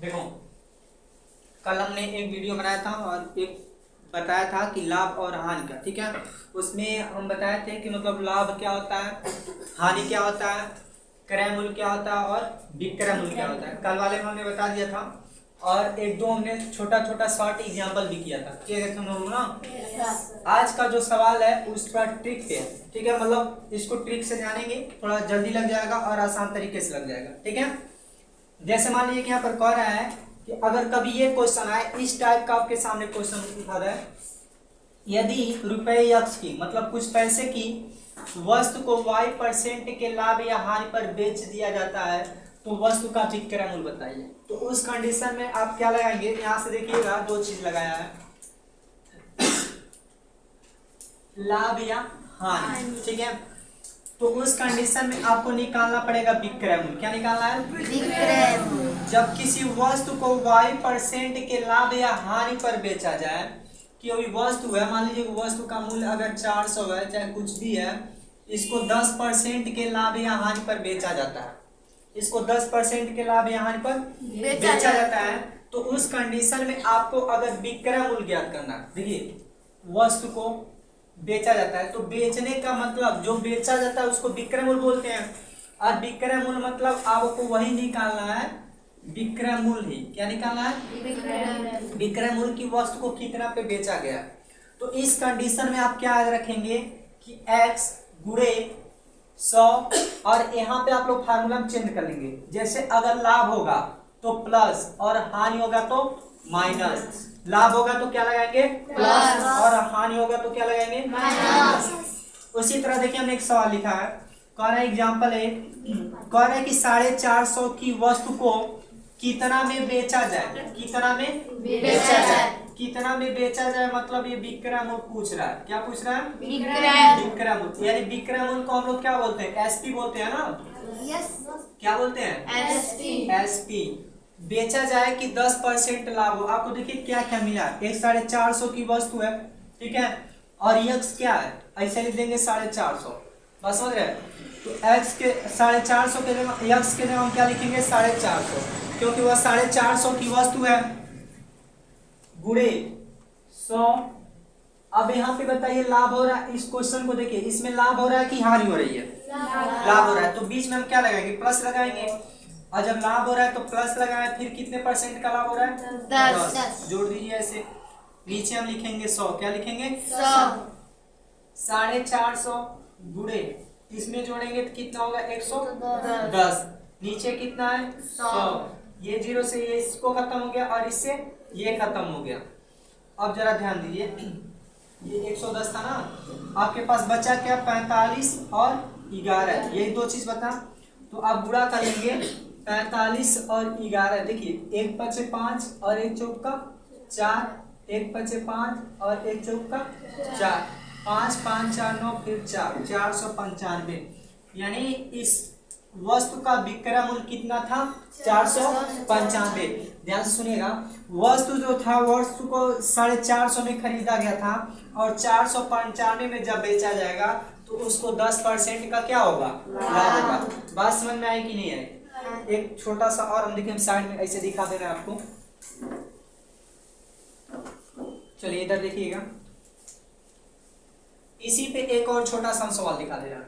देखो, कल हमने एक वीडियो बनाया था और एक बताया था कि लाभ और हानि का, ठीक है। उसमें हम बताए थे कि मतलब लाभ क्या होता है, हानि क्या होता है, क्रय मूल्य क्या होता है और विक्रय मूल्य क्या होता है। कल वाले में हमने बता दिया था और एक दो हमने छोटा छोटा शॉर्ट एग्जाम्पल भी किया था, ठीक है तुम लोग ना। आज का जो सवाल है उस पर ट्रिक है, ठीक है। मतलब इसको ट्रिक से जानेंगे, थोड़ा जल्दी लग जाएगा और आसान तरीके से लग जाएगा, ठीक है। जैसे मान लीजिए कि यहाँ पर कह रहा है कि अगर कभी ये क्वेश्चन आए, इस टाइप का आपके सामने क्वेश्चन उठा रहा है, यदि रुपए x की मतलब कुछ पैसे की वस्तु को y% के लाभ या हानि पर बेच दिया जाता है तो वस्तु का विक्रय मूल्य बताइए। तो उस कंडीशन में आप क्या लगाएंगे, यहाँ से देखिएगा दो चीज लगाया है, लाभ या हानि, ठीक है। तो उस कंडीशन में आपको निकालना पड़ेगा विक्रय मूल्य। क्या निकालना है? विक्रय मूल्य। जब किसी वस्तु को y% के लाभ या हानि पर बेचा जाए, कि अभी वस्तु है, मान लीजिए वस्तु का मूल्य अगर 400 है, चाहे कुछ भी है, इसको 10% के लाभ या हानि पर बेचा जाता है, इसको 10% के लाभ या हानि पर बेचा जाता है। तो उस कंडीशन में आपको अगर विक्रय मूल्य ज्ञात करना, देखिए वस्तु को बेचा जाता है तो बेचने का मतलब जो बेचा जाता है उसको विक्रय मूल्य बोलते हैं, और विक्रय मूल्य मतलब आपको वही निकालना है, विक्रय मूल्य ही। क्या निकालना है? विक्रय मूल्य की वस्तु को कितना पे बेचा गया। तो इस कंडीशन में आप क्या याद रखेंगे कि x गुणे 100, और यहाँ पे आप लोग फार्मूला चेंज कर लेंगे। जैसे अगर लाभ होगा तो प्लस और हानि होगा तो माइनस। लाभ होगा तो क्या लगाएंगे? प्लस, और हानि होगा तो क्या लगाएंगे? माइनस। उसी तरह देखिए हमने एक सवाल लिखा है, कह रहा है एग्जाम्पल है, कह रहा है कि 450 की वस्तु को कितना में बेचा जाए, कितना में बेचा जाए, कितना में बेचा जाए मतलब ये विक्रय मूल्य पूछ रहा है। क्या पूछ रहा है? विक्रय मूल्य। यानी विक्रय मूल्य को हम लोग क्या बोलते हैं? एसपी बोलते हैं ना। क्या बोलते हैं? एसपी। बेचा जाए कि 10% लाभ हो। आपको देखिए क्या क्या मिला, एक 450 की वस्तु है, ठीक है, और यक्स क्या है, ऐसे लिख देंगे 450, बस समझ रहे। तो x के 450 के जगह यक्स के जगह हम क्या लिखेंगे? 450, क्योंकि वह 450 की वस्तु है, गुणे 100। अब यहाँ पे बताइए लाभ हो रहा है, इस क्वेश्चन को देखिए, इसमें लाभ हो रहा है कि हानि हो रही है? लाभ हो रहा है, तो बीच में हम क्या लगाएंगे? प्लस लगाएंगे। और जब लाभ हो रहा है तो प्लस लगाए, फिर कितने % का लाभ हो रहा है? 10। जोड़ दीजिए ऐसे, नीचे हम लिखेंगे 100। क्या लिखेंगे? 100। 450 गुणे इसमें जोड़ेंगे तो कितना होगा? 110। नीचे कितना है? 100। ये 0 से ये इसको खत्म हो गया और इससे ये खत्म हो गया। अब जरा ध्यान दीजिए, ये 110 था ना, आपके पास बचा क्या? 45 और 11, यही दो चीज बता। तो आप गुणा कर लेंगे 45 और 11। देखिए 1 पचे 5 और 1 चौका 4, 1 पचे 5 और 1 चौका 4, 5 5 4 9 फिर 4, 495। यानी इस वस्तु का विक्रय मूल्य कितना था? 495। ध्यान से सुनिएगा, वस्तु जो था, वस्तु को 450 में खरीदा गया था और 495 में जब बेचा जाएगा तो उसको 10% का क्या होगा? लाभ होगा। बात समझ में आई कि नहीं आई? एक छोटा सा और हम देखिए, साइड में ऐसे दिखा दे रहे हैं आपको। चलिए इधर देखिएगा, इसी पे एक और छोटा सा सवाल दिखा दे रहा है।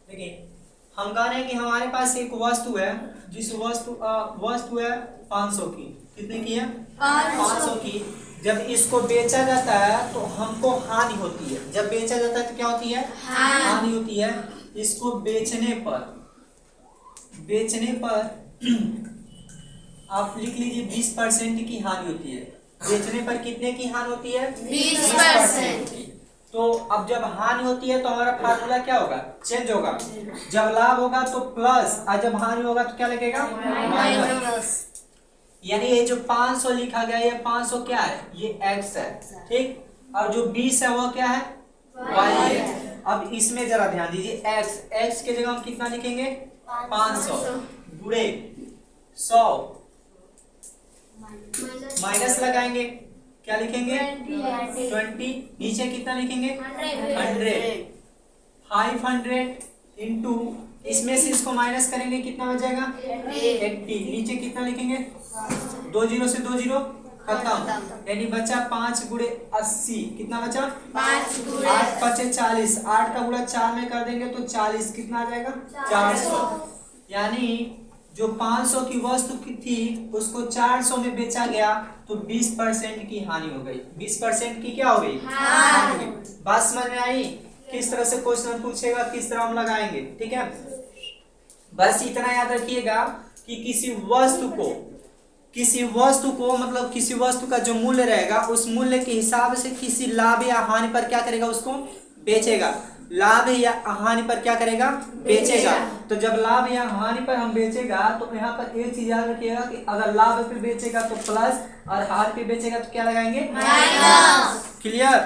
देखिए हम कह रहे हैं कि हमारे पास एक वस्तु है, जिस वस्तु है 500 की। कितने की है? 500 की। जब इसको बेचा जाता है तो हमको हानि होती है। जब बेचा जाता है तो क्या होती है? हानि होती है। इसको बेचने पर आप लिख लीजिए 20% की हानि होती है। बेचने पर कितने की हानि होती है? 20% की। तो अब जब हानि होती है तो हमारा फार्मूला क्या होगा? चेंज होगा। जब लाभ होगा तो प्लस, और जब हानि होगा तो क्या लगेगा? माइनस। यानी ये जो 500 लिखा गया, ये 500 क्या है? ये x है, ठीक। और जो 20 है वो क्या है? y है। अब इसमें जरा ध्यान दीजिए, x के जगह हम कितना लिखेंगे? 500 गुणे 100, माइनस लगाएंगे, क्या लिखेंगे? 20। नीचे कितना लिखेंगे? 100। 500 इंटू इसमें से इसको माइनस करेंगे कितना बचेगा 80। नीचे कितना लिखेंगे 2 जीरो से 2 जीरो खत्म, यानी बचा 5 गुणे 80। कितना बचा 8 पचे 40। 8 का गुणा 4 में कर देंगे तो 40। कितना आ जाएगा 400। यानी जो 500 की वस्तु की थी उसको 400 में बेचा गया तो 20% की हानि हो गई। 20% की क्या हो गई हानि हो गई। बात समझ में आई किस तरह से क्वेश्चन पूछेगा, किस तरह हम लगाएंगे। ठीक है, बस इतना याद रखिएगा कि किसी वस्तु का जो मूल्य रहेगा उस मूल्य के हिसाब से किसी लाभ या हानि पर क्या करेगा उसको बेचेगा। लाभ या हानि पर क्या करेगा बेचेगा। तो जब लाभ या हानि पर हम बेचेगा तो यहाँ पर एक चीज याद रखिएगा कि अगर लाभ पे बेचेगा तो प्लस और हानि पे बेचेगा तो क्या लगाएंगे माइनस। क्लियर,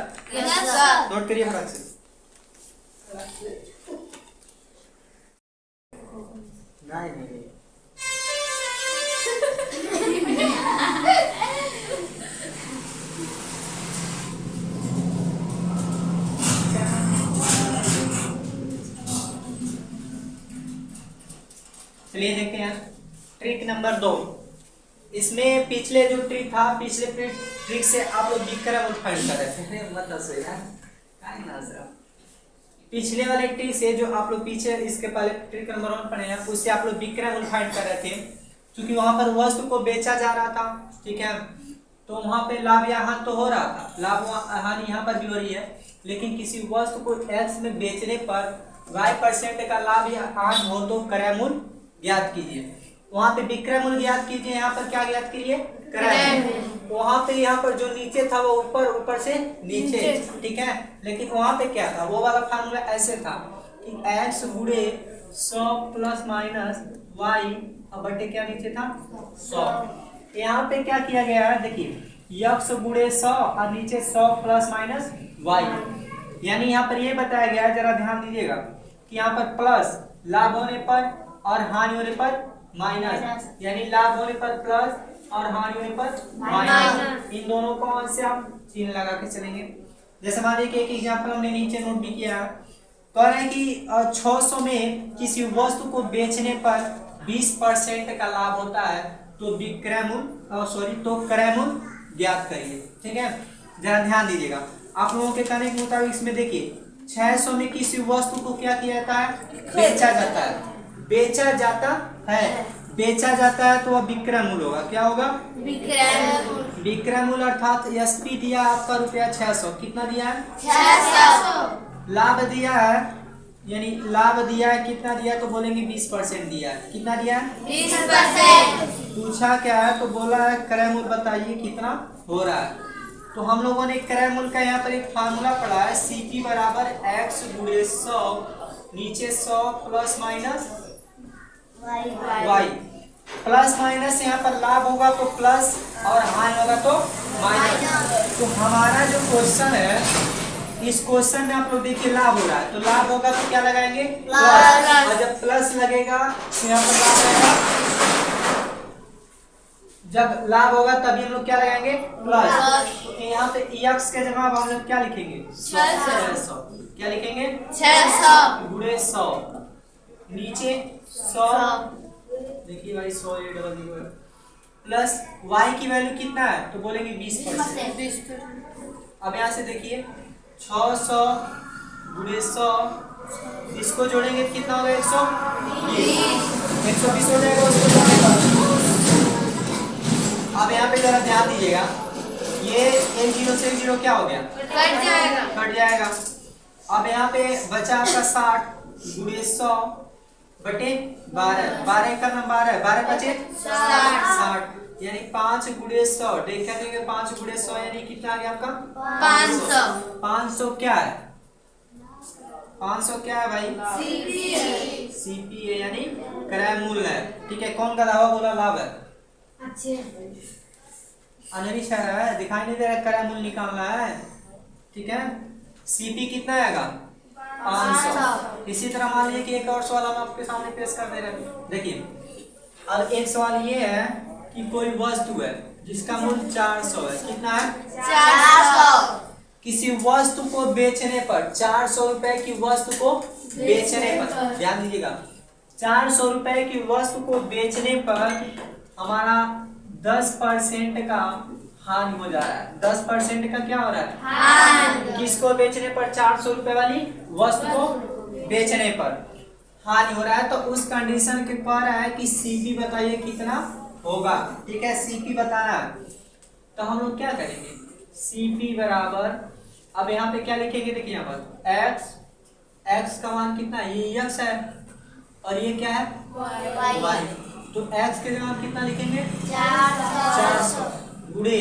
नोट करिए फटाक से। नहीं चलिए देखते हैं ट्रिक नंबर 2। इसमें पिछले जो ट्रिक था, पिछले ट्रिक से आप लोग विक्रम उत्पन्न कर रहे थे। मतलब सही है, पिछले वाले ट्रिक से जो आप लोग पीछे इसके पहले ट्रिक नंबर 1 पढ़े हैं उससे आप लोग विक्रम उत्पन्न कर रहे थे, क्योंकि वहां पर वस्तु को बेचा जा रहा था। ठीक है, तो वहां पे लाभ या हानि तो हो रहा था, लाभ हानि यहाँ पर भी हो रही है, लेकिन किसी वस्तु को x में बेचने पर y% का लाभ या हानि हो तो क्रय मूल्य ज्ञात कीजिए। वहां पे विक्रय मूल्य ज्ञात कीजिए, यहाँ पर क्या ज्ञात कीजिए क्रय मूल्य। वहां पे यहाँ पर जो नीचे था वो ऊपर, ऊपर से नीचे। ठीक है, लेकिन वहां पे क्या था, वो वाला फार्मूला ऐसे था कि x गुणे 100 प्लस माइनस y बटे क्या नीचे था 100। यहाँ पे क्या किया गया है देखिए, x गुणे 100 और नीचे 100 प्लस माइनस y। यानी यहाँ पर ये बताया गया है, जरा ध्यान दीजिएगा कि यहाँ पर प्लस लाभ होने पर और हानि होने पर माइनस, यानी लाभ होने पर प्लस और हानि होने पर माइनस। इन दोनों को से हम चिन्ह लगा के चलेंगे। जैसे मान लीजिए एक एग्जांपल हमने नीचे नोट भी किया, कह रहे हैं कि 600 में किसी वस्तु को बेचने पर 20% का लाभ होता है तो विक्रय मूल्य तो क्रय मूल्य ज्ञात करिए। ठीक है, जरा ध्यान दीजिएगा। आप लोगों के कहने के मुताबिक इसमें देखिए 600 में किसी वस्तु को क्या किया जाता है बेचा जाता है, बेचा जाता है तो वह विक्रय मूल्य होगा। क्या होगा विक्रय मूल्य, अर्थात एसपी दिया आपका रुपया 600। कितना दिया है 600। लाभ दिया है, यानी लाभ दिया है, कितना दिया है तो बोलेंगे 20% दिया है। कितना दिया है 20%। पूछा क्या है तो बोला है क्रय मूल्य बताइए कितना हो रहा है। तो हम लोगों ने क्रय मूल्य का यहाँ पर एक फार्मूला पढ़ा है, CP बराबर x गुणे 100 नीचे 100 plus minus y। Plus minus यहाँ पर लाभ होगा तो प्लस और हानि होगा तो माइनस। तो हमारा जो क्वेश्चन है, इस क्वेश्चन में आप लोग देखिए लाभ हो रहा है तो लाभ होगा तो क्या लगाएंगे प्लस, और जब प्लस लगेगा तो यहाँ पर लाभ रहेगा, जब लाभ होगा तभी हम लोग क्या लगाएंगे प्लस। तो यहाँ पे x के जगह हम लोग क्या लिखेंगे 600। क्या लिखेंगे 600 गुणे 100 नीचे 100। देखिए भाई 100 ये डबल जीरो प्लस y की वैल्यू कितना है तो बोलेंगे 20%। अब यहाँ से देखिए 600 गुणे 100, इसको जोड़ेंगे कितना होगा 120 हो जाएगा उसको जोड़ने। अब यहाँ पे जरा ध्यान दीजिएगा, ये 1 0 से 1 0 क्या हो गया कट जाएगा। अब यहाँ पे बचा आपका 60 गुणे 100 बटे 12। 12 का नंबर है 12 बचे 60, यानी 5 गुणे 100 देखेंगे 5 गुणे 100 यानी कितना आ गया आपका 500 क्या है 500 क्या है भाई CP है, यानी क्रय मूल्य है। ठीक है, कौन का दावा बोला लाभ है अनरिश है, दिखाई नहीं दे रहा क्रय मूल्य निकालना है। ठीक है, CP कितना आएगा 500। इसी तरह मान लीजिए कि एक और सवाल हम आपके सामने पेश कर दे रहे हैं। देखिए अब एक सवाल ये है कि कोई वस्तु है जिसका मूल्य 400 है। कितना है 400। किसी वस्तु को बेचने पर 400 रुपए की वस्तु को बेचने पर, ध्यान दीजिएगा ₹400 की वस्तु को बेचने पर हमारा 10% का हानि हो जा रहा है। 10% का क्या हो रहा है? हानि। किसको बेचने पर? ₹400 वाली वस्तु को बेचने पर हानि हो रहा है। तो उस कंडीशन के कह रहा है कि सीपी बताइए कितना होगा। ठीक है, सीपी बताना है। तो हम लोग क्या करेंगे? सीपी बराबर, अब यहाँ पे क्या लिखेंगे? देखिए यहाँ पर एक्स का मान कितना है? ये एक्स है और ये क्या है? वाई। तो एक्स के जगह कितना लिखेंगे? 400 गुणे,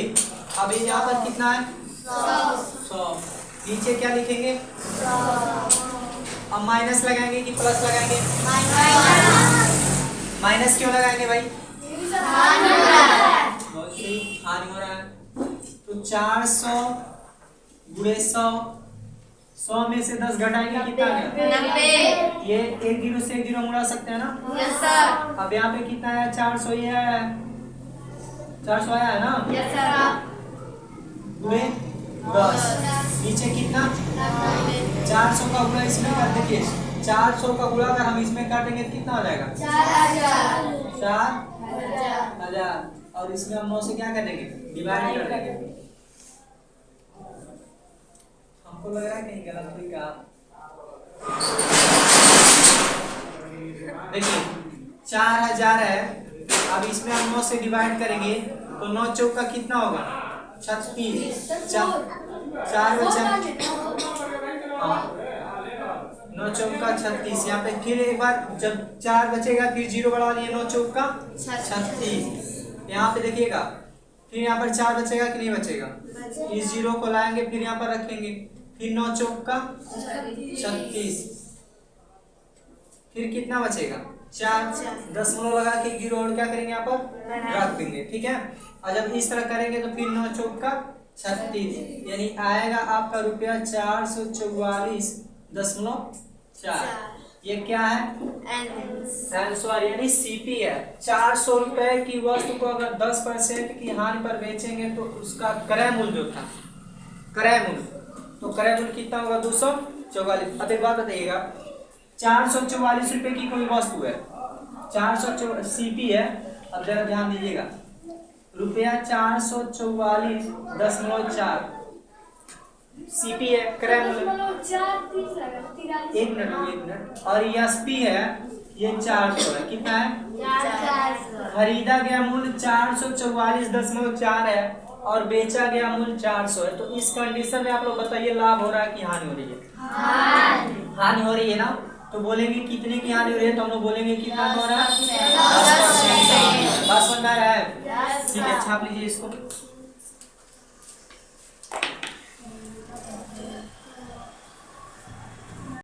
अब ये यहाँ पर कितना है? 100। नीचे क्या लिखेंगे? अब माइनस लगाएंगे कि प्लस लगाएंगे? माइनस क्यों लगाएंगे भाई? बहुत सही, हानि हो रहा है। तो 400 गुणे 100 में से 10 घटाएंगे कितना गया? 90। ये एक जीरो से एक जीरो मुड़ा सकते हैं ना? Yes sir. अब यहाँ पे कितना है? 400 ये है, 400 आया है ना? Yes sir. गुणे 10, नीचे कितना? 400 का गुणा इसमें कर देखिए, 400 का गुणा अगर हम इसमें काटेंगे तो कितना हो जाएगा? 4000। और इसमें हम 9 से क्या करेंगे? डिवाइड कर देंगे। हमको लग रहा है कहीं गलत हुई का। देखिए 4000 है, अब इसमें हम 9 से डिवाइड करेंगे तो 9 चौक का कितना होगा? 36। 4 बचा, 9 चौक का 36। यहाँ पे फिर एक बार जब 4 बचेगा फिर 0 बढ़ा दिए, 9 चौक का 36। यहाँ पे देखिएगा फिर यहाँ पर 4 बचेगा कि नहीं बचेगा? इस 0 को लाएंगे फिर यहाँ पर रखेंगे, फिर 9 चौक का 36, फिर कितना बचेगा? 4। दशमलव लगा के 0 और क्या करेंगे? यहाँ पर रख देंगे। ठीक है, और जब इस तरह करेंगे तो फिर 9 चौक का 36, यानी आएगा आपका ₹444.4। ये क्या है? आंसर यानी सीपी है। ₹400 की वस्तु को अगर 10% की हानि पर बेचेंगे तो उसका क्रय मूल्य जो था, क्रय मूल्य, तो क्रय मूल्य कितना होगा? 244। अब एक बात बताइएगा, ₹444 की कोई वस्तु है, 400 सीपी है। अब जरा ध्यान दीजिएगा, ₹444.4 सीपी है, क्रय मूल्य। एक मिनट। और एसपी है, ये 400 है। कितना है? 400। खरीदा गया मूल्य 444.4 है और बेचा गया मूल्य 400 है। तो इस कंडीशन में आप लोग बताइए लाभ हो रहा है कि हानि हो रही है? हानि हो रही है ना। तो बोलेंगे कितने की हानि हो रही है? तो हम लोग बोलेंगे कितना हो रहा है? 10%। बात समझ में आ रहा है? ठीक है, छाप लीजिए इसको।